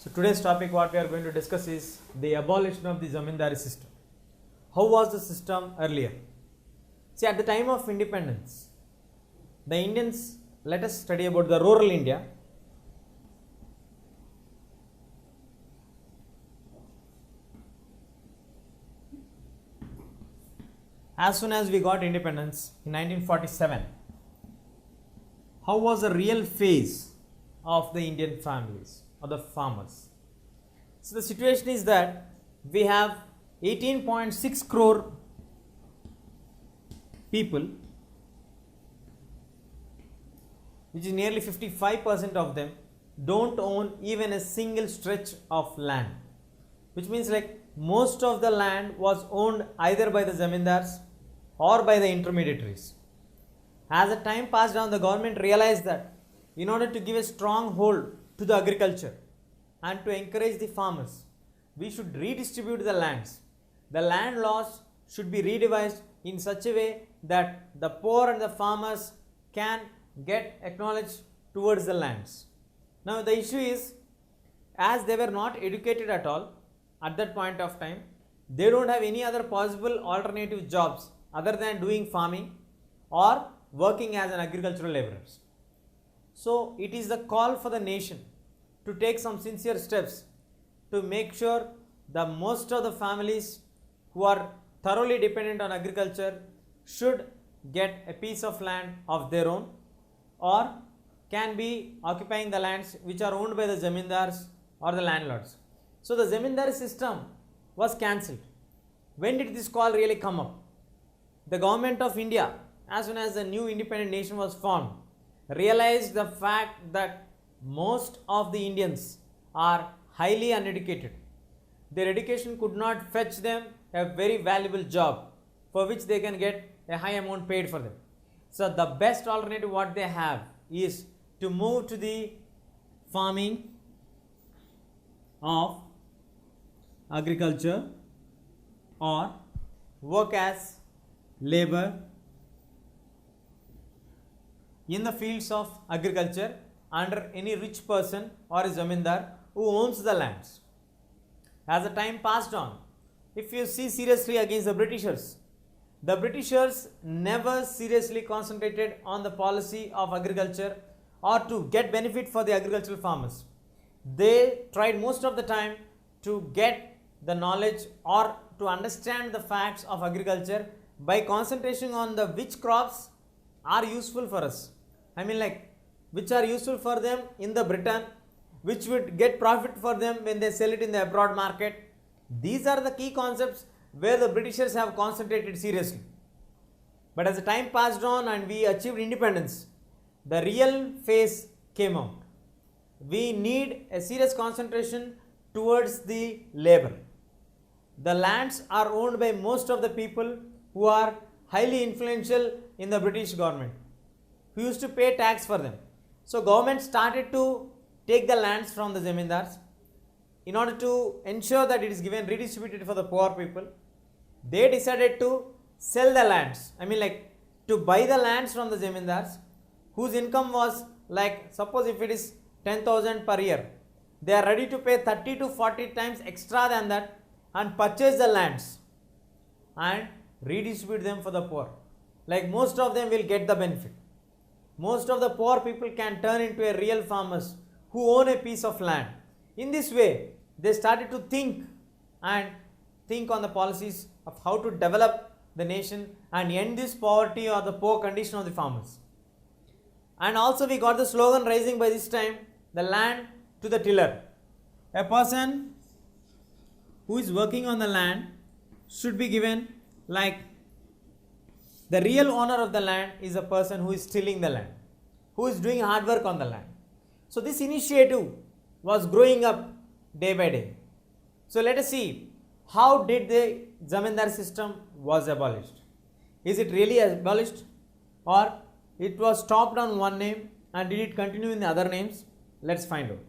So today's topic what we are going to discuss is the abolition of the Zamindari system. How was the system earlier? See, at the time of independence, the Indians, let us study about the rural India. As soon as we got independence in 1947, how was the real phase of the Indian families or the farmers? So the situation is that we have 18.6 crore people, which is nearly 55% of them don't own even a single stretch of land, which means like most of the land was owned either by the zamindars or by the intermediaries. As the time passed on, the government realized that in order to give a strong hold to the agriculture and to encourage the farmers, we should redistribute the lands. The land laws should be redevised in such a way that the poor and the farmers can get acknowledged towards the lands. Now the issue is, as they were not educated at all at that point of time, they don't have any other possible alternative jobs other than doing farming or working as an agricultural laborers. So it is the call for the nation to take some sincere steps to make sure the most of the families who are thoroughly dependent on agriculture should get a piece of land of their own or can be occupying the lands which are owned by the zamindars or the landlords. So the zamindari system was cancelled. When did this call really come up? The government of India, as soon as the new independent nation was formed, realized the fact that most of the Indians are highly uneducated. Their education could not fetch them a very valuable job for which they can get a high amount paid for them. So the best alternative what they have is to move to the farming of agriculture or work as labor in the fields of agriculture under any rich person or a zamindar who owns the lands. As the time passed on, if you see seriously against the Britishers never seriously concentrated on the policy of agriculture or to get benefit for the agricultural farmers. They tried most of the time to get the knowledge or to understand the facts of agriculture by concentration on the which crops are useful for us. I mean like which are useful for them in the Britain, which would get profit for them when they sell it in the abroad market. These are the key concepts where the Britishers have concentrated seriously. But as the time passed on and we achieved independence, the real phase came out. We need a serious concentration towards the labor. The lands are owned by most of the people who are highly influential in the British government, who used to pay tax for them. So government started to take the lands from the zamindars in order to ensure that it is given redistributed for the poor people. They decided to sell the lands, I mean like to buy the lands from the zamindars whose income was like, suppose if it is 10,000 per year, they are ready to pay 30 to 40 times extra than that and purchase the lands and redistribute them for the poor. Like most of them will get the benefit. Most of the poor people can turn into a real farmers who own a piece of land. In this way, they started to think on the policies of how to develop the nation and end this poverty or the poor condition of the farmers. And also we got the slogan rising by this time, the land to the tiller. A person who is working on the land should be given like the real owner of the land is a person who is tilling the land, who is doing hard work on the land. So this initiative was growing up day by day. So let us see, how did the zamindar system was abolished? Is it really abolished or it was stopped on one name and did it continue in the other names? Let's find out.